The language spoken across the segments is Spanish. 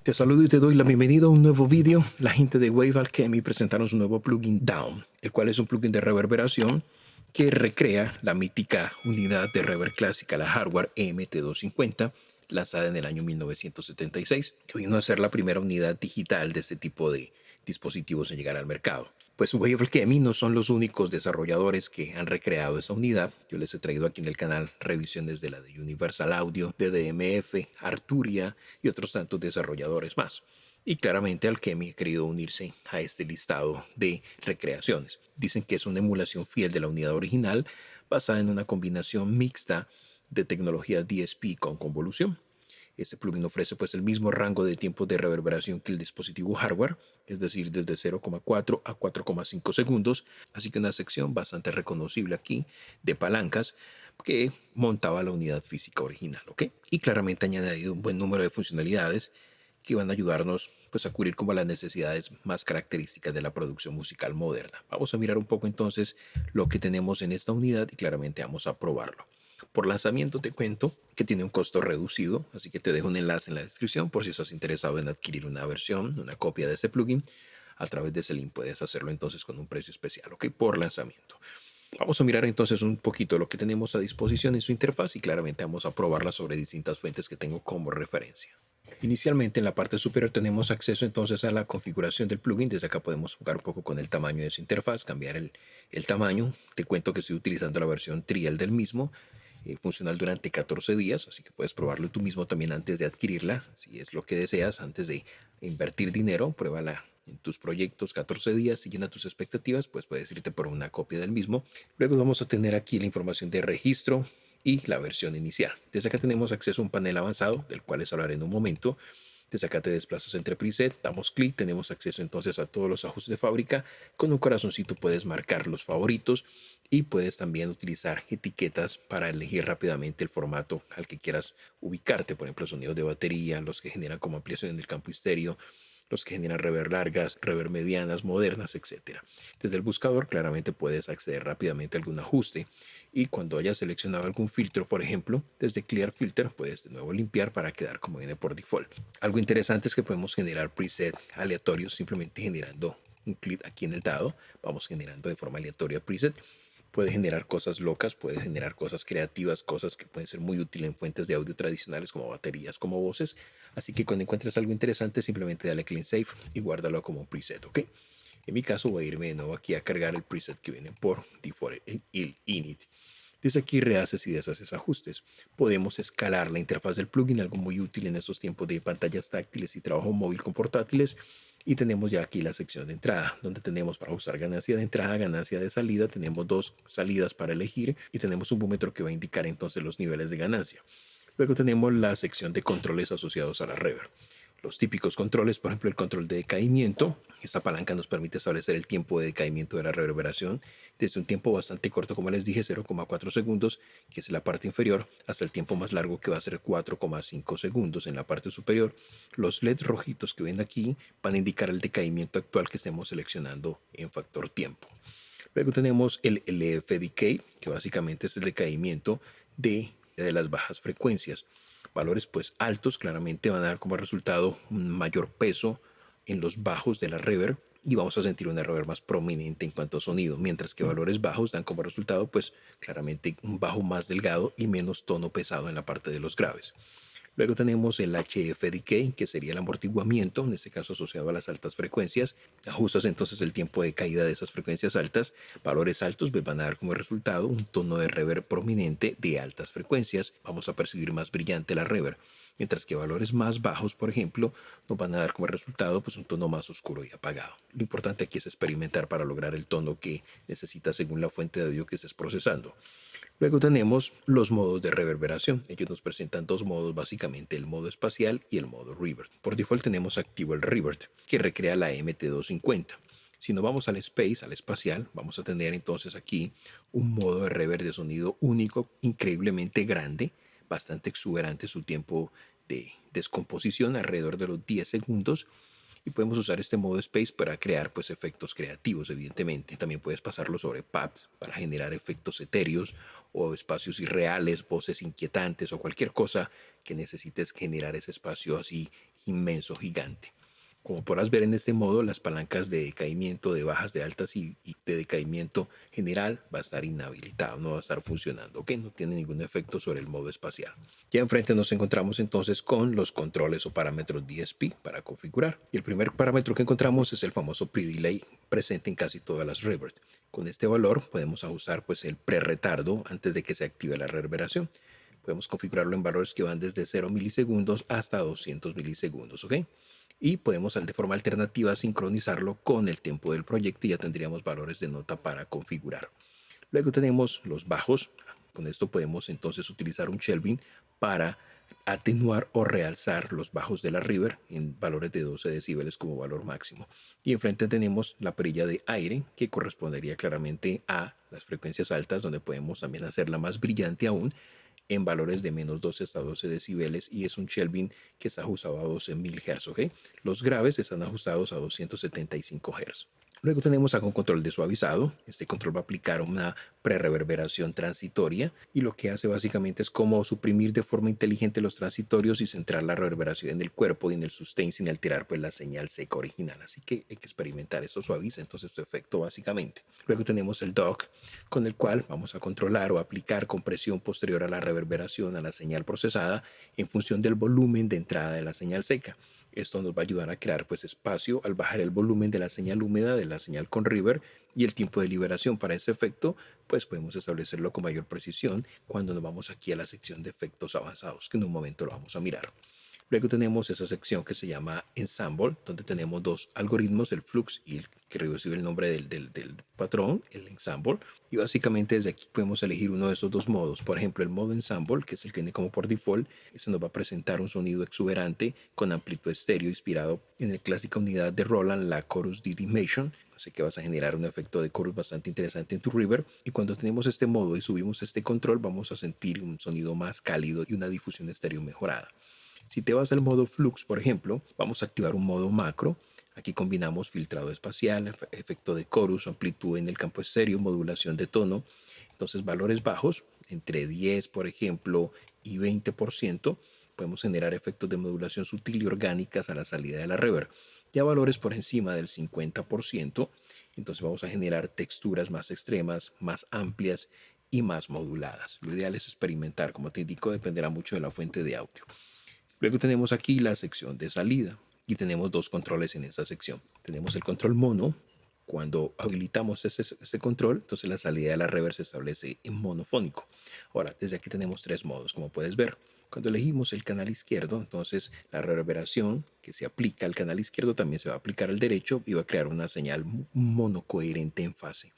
Te saludo y te doy la bienvenida a un nuevo vídeo. La gente de Wave Alchemy presentaron su nuevo plugin Down, el cual es un plugin de reverberación que recrea la mítica unidad de reverb clásica, la hardware EMT250, lanzada en el año 1976, que vino a ser la primera unidad digital de este tipo de dispositivos en llegar al mercado. Pues Wave Alchemy no son los únicos desarrolladores que han recreado esa unidad. Yo les he traído aquí en el canal revisiones de la de Universal Audio, de DMF, Arturia y otros tantos desarrolladores más. Y claramente Alchemy ha querido unirse a este listado de recreaciones. Dicen que es una emulación fiel de la unidad original basada en una combinación mixta de tecnología DSP con convolución. Este plugin ofrece pues el mismo rango de tiempo de reverberación que el dispositivo hardware, es decir, desde 0,4 a 4,5 segundos, así que una sección bastante reconocible aquí de palancas que montaba la unidad física original, ¿ok? Y claramente ha añadido un buen número de funcionalidades que van a ayudarnos pues, a cubrir como las necesidades más características de la producción musical moderna. Vamos a mirar un poco entonces lo que tenemos en esta unidad y claramente vamos a probarlo. Por lanzamiento te cuento que tiene un costo reducido, así que te dejo un enlace en la descripción por si estás interesado en adquirir una versión, una copia de este plugin. A través de ese link puedes hacerlo entonces con un precio especial, ¿ok? Por lanzamiento. Vamos a mirar entonces un poquito lo que tenemos a disposición en su interfaz y claramente vamos a probarla sobre distintas fuentes que tengo como referencia. Inicialmente en la parte superior tenemos acceso entonces a la configuración del plugin. Desde acá podemos jugar un poco con el tamaño de su interfaz, cambiar el tamaño. Te cuento que estoy utilizando la versión trial del mismo, funcional durante 14 días, así que puedes probarlo tú mismo también antes de adquirirla, si es lo que deseas, antes de invertir dinero, pruébala en tus proyectos 14 días, si llena tus expectativas, pues puedes irte por una copia del mismo. Luego vamos a tener aquí la información de registro y la versión inicial. Desde acá tenemos acceso a un panel avanzado, del cual les hablaré en un momento. Desde acá te desplazas entre preset, damos clic, tenemos acceso entonces a todos los ajustes de fábrica. Con un corazoncito puedes marcar los favoritos y puedes también utilizar etiquetas para elegir rápidamente el formato al que quieras ubicarte. Por ejemplo, sonidos de batería, los que generan como ampliación en el campo estéreo, los que generan reverb largas, reverb medianas, modernas, etc. Desde el buscador claramente puedes acceder rápidamente a algún ajuste y cuando hayas seleccionado algún filtro, por ejemplo, desde Clear Filter puedes de nuevo limpiar para quedar como viene por default. Algo interesante es que podemos generar preset aleatorios simplemente generando un clic aquí en el dado. Vamos generando de forma aleatoria preset. Puede generar cosas locas, puede generar cosas creativas, cosas que pueden ser muy útiles en fuentes de audio tradicionales como baterías, como voces. Así que cuando encuentres algo interesante, simplemente dale clean save y guárdalo como un preset, ¿ok? En mi caso voy a irme de nuevo aquí a cargar el preset que viene por default, el init. Desde aquí rehaces y deshaces ajustes. Podemos escalar la interfaz del plugin, algo muy útil en estos tiempos de pantallas táctiles y trabajo móvil con portátiles. Y tenemos ya aquí la sección de entrada, donde tenemos para usar ganancia de entrada, ganancia de salida. Tenemos dos salidas para elegir y tenemos un búmetro que va a indicar entonces los niveles de ganancia. Luego tenemos la sección de controles asociados a la reverb. Los típicos controles, por ejemplo, el control de decaimiento. Esta palanca nos permite establecer el tiempo de decaimiento de la reverberación desde un tiempo bastante corto, como les dije, 0,4 segundos, que es la parte inferior, hasta el tiempo más largo, que va a ser 4,5 segundos en la parte superior. Los LEDs rojitos que ven aquí van a indicar el decaimiento actual que estemos seleccionando en factor tiempo. Luego tenemos el LF Decay, que básicamente es el decaimiento de las bajas frecuencias. Valores pues altos claramente van a dar como resultado un mayor peso en los bajos de la reverb y vamos a sentir una reverb más prominente en cuanto a sonido, mientras que valores bajos dan como resultado pues claramente un bajo más delgado y menos tono pesado en la parte de los graves. Luego tenemos el HF Decay, que sería el amortiguamiento, en este caso asociado a las altas frecuencias. Ajustas entonces el tiempo de caída de esas frecuencias altas. Valores altos pues, van a dar como resultado un tono de reverb prominente de altas frecuencias. Vamos a percibir más brillante la reverb. Mientras que valores más bajos, por ejemplo, nos van a dar como resultado pues, un tono más oscuro y apagado. Lo importante aquí es experimentar para lograr el tono que necesitas según la fuente de audio que estés procesando. Luego tenemos los modos de reverberación. Ellos nos presentan dos modos, básicamente el modo espacial y el modo reverb. Por default tenemos activo el reverb, que recrea la MT250. Si nos vamos al space, al espacial, vamos a tener entonces aquí un modo de reverb de sonido único, increíblemente grande, bastante exuberante su tiempo de descomposición, alrededor de los 10 segundos. Y podemos usar este modo Space para crear pues efectos creativos, evidentemente. También puedes pasarlo sobre pads para generar efectos etéreos o espacios irreales, voces inquietantes o cualquier cosa que necesites generar ese espacio así inmenso, gigante. Como podrás ver en este modo, las palancas de decaimiento, de bajas, de altas y de decaimiento general va a estar inhabilitado, no va a estar funcionando, ¿ok? No tiene ningún efecto sobre el modo espacial. Ya enfrente nos encontramos entonces con los controles o parámetros DSP para configurar. Y el primer parámetro que encontramos es el famoso pre-delay presente en casi todas las Revert. Con este valor podemos ajustar pues el pre-retardo antes de que se active la reverberación. Podemos configurarlo en valores que van desde 0 milisegundos hasta 200 milisegundos, ¿ok? Y podemos de forma alternativa sincronizarlo con el tiempo del proyecto y ya tendríamos valores de nota para configurar. Luego tenemos los bajos. Con esto podemos entonces utilizar un shelving para atenuar o realzar los bajos de la river en valores de 12 decibeles como valor máximo. Y enfrente tenemos la perilla de aire que correspondería claramente a las frecuencias altas, donde podemos también hacerla más brillante aún en valores de menos 12 hasta 12 decibeles y es un shelving que está ajustado a 12.000 Hz. ¿Okay? Los graves están ajustados a 275 Hz. Luego tenemos acá un control de suavizado. Este control va a aplicar una pre-reverberación transitoria y lo que hace básicamente es como suprimir de forma inteligente los transitorios y centrar la reverberación en el cuerpo y en el sustain sin alterar pues la señal seca original. Así que hay que experimentar. Eso suaviza entonces su efecto básicamente. Luego tenemos el dock con el cual vamos a controlar o aplicar compresión posterior a la reverberación a la señal procesada en función del volumen de entrada de la señal seca. Esto nos va a ayudar a crear pues espacio al bajar el volumen de la señal húmeda, de la señal con river y el tiempo de liberación. Para ese efecto pues podemos establecerlo con mayor precisión cuando nos vamos aquí a la sección de efectos avanzados, que en un momento lo vamos a mirar. Luego tenemos esa sección que se llama Ensemble, donde tenemos dos algoritmos, el Flux y el que recibe el nombre del patrón, el Ensemble. Y básicamente desde aquí podemos elegir uno de esos dos modos. Por ejemplo, el modo Ensemble, que es el que tiene como por default, este nos va a presentar un sonido exuberante con amplitud estéreo inspirado en la clásica unidad de Roland, la Chorus D Dimension. Así que vas a generar un efecto de chorus bastante interesante en tu river. Y cuando tenemos este modo y subimos este control, vamos a sentir un sonido más cálido y una difusión estéreo mejorada. Si te vas al modo Flux, por ejemplo, vamos a activar un modo macro. Aquí combinamos filtrado espacial, efecto de chorus, amplitud en el campo estéreo, modulación de tono. Entonces, valores bajos, entre 10, por ejemplo, y 20%, podemos generar efectos de modulación sutil y orgánicas a la salida de la reverb. Ya valores por encima del 50%, entonces vamos a generar texturas más extremas, más amplias y más moduladas. Lo ideal es experimentar, como te indico, dependerá mucho de la fuente de audio. Luego tenemos aquí la sección de salida y tenemos dos controles en esta sección. Tenemos el control mono. Cuando habilitamos este control, entonces la salida de la reverb se establece en monofónico. Ahora, desde aquí tenemos tres modos, como puedes ver. Cuando elegimos el canal izquierdo, entonces la reverberación que se aplica al canal izquierdo también se va a aplicar al derecho y va a crear una señal monocoherente en fase.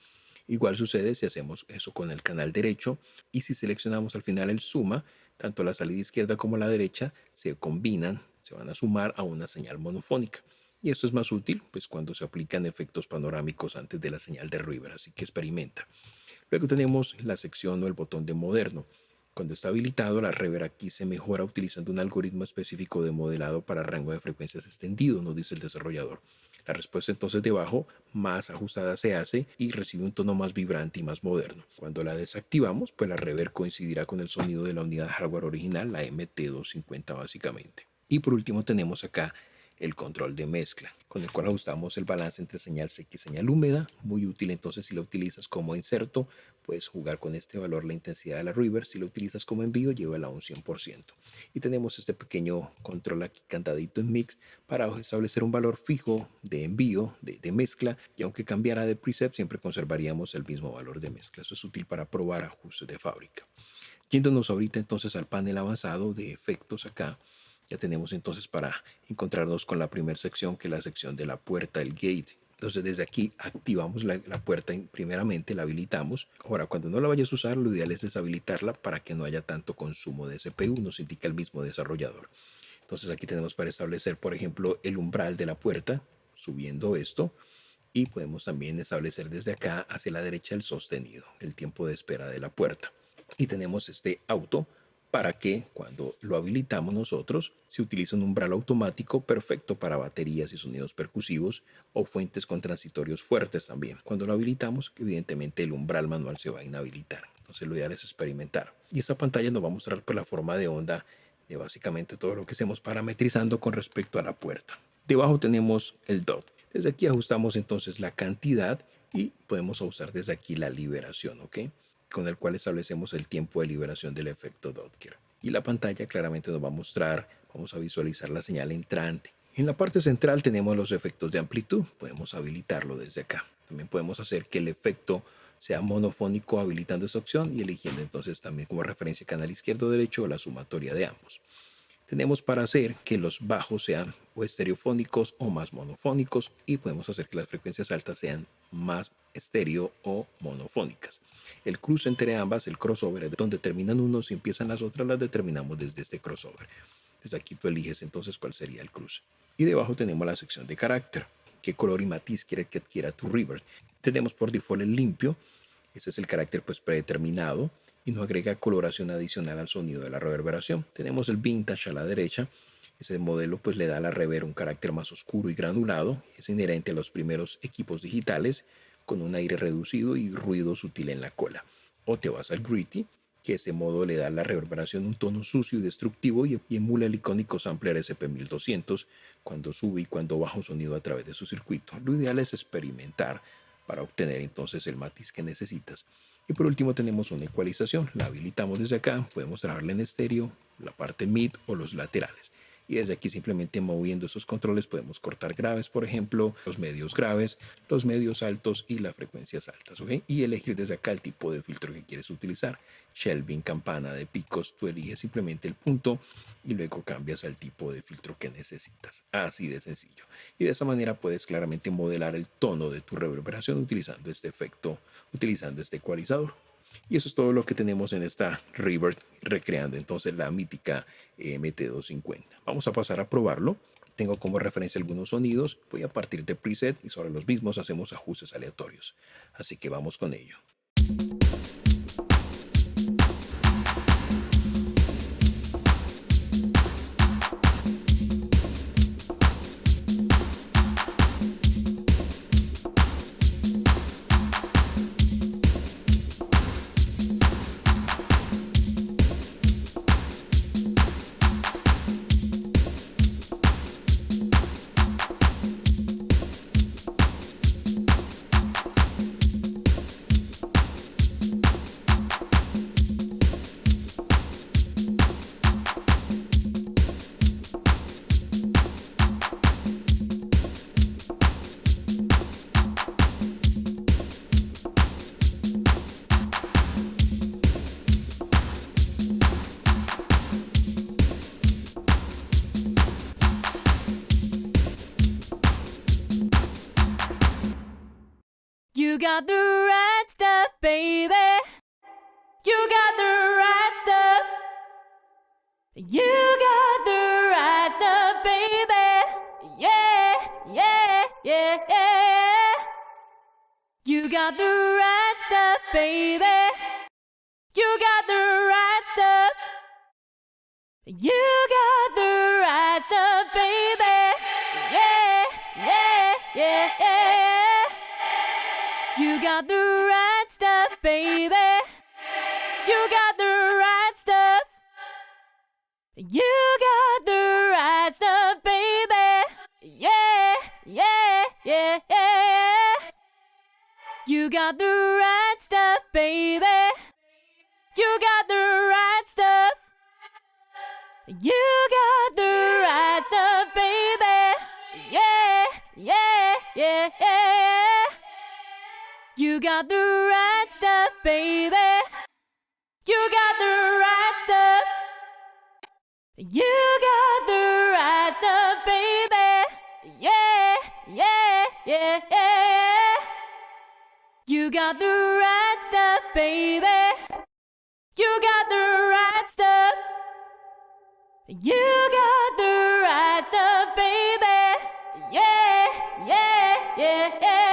Igual sucede si hacemos eso con el canal derecho y si seleccionamos al final el suma, tanto la salida izquierda como la derecha se combinan, se van a sumar a una señal monofónica. Y esto es más útil pues cuando se aplican efectos panorámicos antes de la señal de river, así que experimenta. Luego tenemos la sección o el botón de moderno. Cuando está habilitado, la reverb aquí se mejora utilizando un algoritmo específico de modelado para rango de frecuencias extendido, nos dice el desarrollador. La respuesta entonces de bajo más ajustada se hace y recibe un tono más vibrante y más moderno. Cuando la desactivamos, pues la reverb coincidirá con el sonido de la unidad hardware original, la MT250 básicamente. Y por último tenemos acá el control de mezcla, con el cual ajustamos el balance entre señal seca y señal húmeda. Muy útil entonces si lo utilizas como inserto, puedes jugar con este valor la intensidad de la reverb. Si lo utilizas como envío, llévala a un 100%. Y tenemos este pequeño control aquí cantadito en mix para establecer un valor fijo de envío, de mezcla, y aunque cambiara de preset, siempre conservaríamos el mismo valor de mezcla. Eso es útil para probar ajustes de fábrica. Yéndonos ahorita entonces al panel avanzado de efectos acá, ya tenemos entonces para encontrarnos con la primera sección, que es la sección de la puerta, el gate. Entonces desde aquí activamos la puerta primeramente, la habilitamos. Ahora cuando no la vayas a usar, lo ideal es deshabilitarla para que no haya tanto consumo de CPU, nos indica el mismo desarrollador. Entonces aquí tenemos para establecer, por ejemplo, el umbral de la puerta, subiendo esto. Y podemos también establecer desde acá hacia la derecha el sostenido, el tiempo de espera de la puerta. Y tenemos este auto para que cuando lo habilitamos nosotros se utiliza un umbral automático perfecto para baterías y sonidos percusivos o fuentes con transitorios fuertes también. Cuando lo habilitamos, evidentemente el umbral manual se va a inhabilitar. Entonces lo ideal es experimentar. Y esta pantalla nos va a mostrar por la forma de onda de básicamente todo lo que estemos parametrizando con respecto a la puerta. Debajo tenemos el dot. Desde aquí ajustamos entonces la cantidad y podemos usar desde aquí la liberación, ¿ok? Con el cual establecemos el tiempo de liberación del efecto Doppler. Y la pantalla claramente nos va a mostrar, vamos a visualizar la señal entrante. En la parte central tenemos los efectos de amplitud, podemos habilitarlo desde acá. También podemos hacer que el efecto sea monofónico habilitando esa opción y eligiendo entonces también como referencia canal izquierdo o derecho o la sumatoria de ambos. Tenemos para hacer que los bajos sean o estereofónicos o más monofónicos y podemos hacer que las frecuencias altas sean más estéreo o monofónicas. El cruce entre ambas, el crossover, donde terminan unos y empiezan las otras, las determinamos desde este crossover. Desde aquí tú eliges entonces cuál sería el cruce. Y debajo tenemos la sección de carácter. ¿Qué color y matiz quiere que adquiera tu reverb? Tenemos por default el limpio. Ese es el carácter pues predeterminado y nos agrega coloración adicional al sonido de la reverberación. Tenemos el vintage a la derecha. Ese modelo pues le da a la reverb un carácter más oscuro y granulado. Es inherente a los primeros equipos digitales con un aire reducido y ruido sutil en la cola. O te vas al gritty, que ese modo le da a la reverberación un tono sucio y destructivo y emula el icónico sampler SP1200 cuando sube y cuando baja un sonido a través de su circuito. Lo ideal es experimentar para obtener entonces el matiz que necesitas. Y por último tenemos una ecualización. La habilitamos desde acá. Podemos trabajarla en estéreo, la parte mid o los laterales. Y desde aquí simplemente moviendo esos controles podemos cortar graves, por ejemplo, los medios graves, los medios altos y las frecuencias altas, ¿ok? Y elegir desde acá el tipo de filtro que quieres utilizar. Shelving, campana de picos, tú eliges simplemente el punto y luego cambias al tipo de filtro que necesitas. Así de sencillo. Y de esa manera puedes claramente modelar el tono de tu reverberación utilizando este efecto, utilizando este ecualizador. Y eso es todo lo que tenemos en esta reverb, recreando entonces la mítica MT250. Vamos a pasar a probarlo. Tengo como referencia algunos sonidos. Voy a partir de preset y sobre los mismos hacemos ajustes aleatorios. Así que vamos con ello. You got the right stuff, baby. You got the right stuff. You got the right stuff, baby. Yeah, yeah, yeah, yeah. You got the right stuff, baby. You got the right stuff. You got the right stuff, baby. Yeah, yeah, yeah, yeah. You got the right stuff, baby. You got the right stuff. You got the right stuff, baby. Yeah, yeah, yeah, yeah. You got the right stuff, baby. You got the right stuff. You got the right stuff, baby. Yeah, yeah, yeah, yeah. You got the right stuff, baby. You got the right stuff. You got the right stuff, baby. Yeah, yeah, yeah, yeah. You got the right stuff, baby. You got the right stuff. You got the right stuff, baby. Yeah, yeah, yeah, yeah.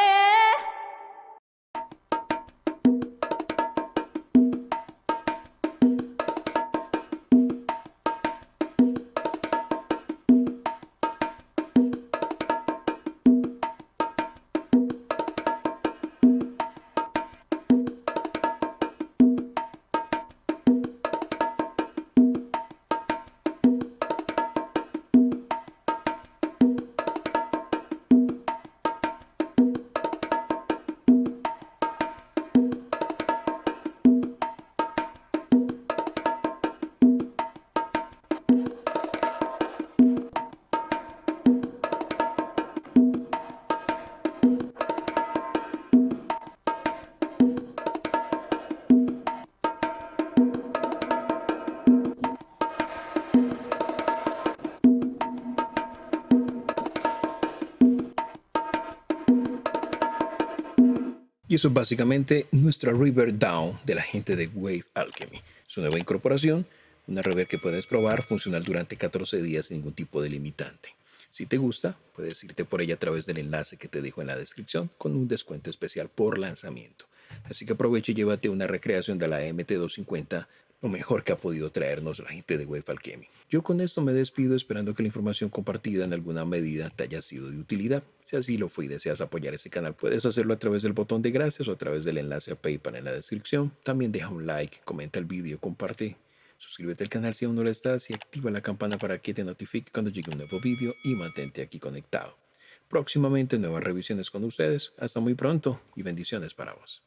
Y eso es básicamente nuestra Reverb Down de la gente de Wave Alchemy. Su nueva incorporación, una reverb que puedes probar, funcional durante 14 días sin ningún tipo de limitante. Si te gusta, puedes irte por ella a través del enlace que te dejo en la descripción con un descuento especial por lanzamiento. Así que aprovecha y llévate una recreación de la MT250, lo mejor que ha podido traernos la gente de Wave Alchemy. Yo con esto me despido esperando que la información compartida en alguna medida te haya sido de utilidad. Si así lo fue y deseas apoyar este canal, puedes hacerlo a través del botón de gracias o a través del enlace a PayPal en la descripción. También deja un like, comenta el vídeo, comparte. Suscríbete al canal si aún no lo estás y activa la campana para que te notifique cuando llegue un nuevo vídeo y mantente aquí conectado. Próximamente nuevas revisiones con ustedes. Hasta muy pronto y bendiciones para vos.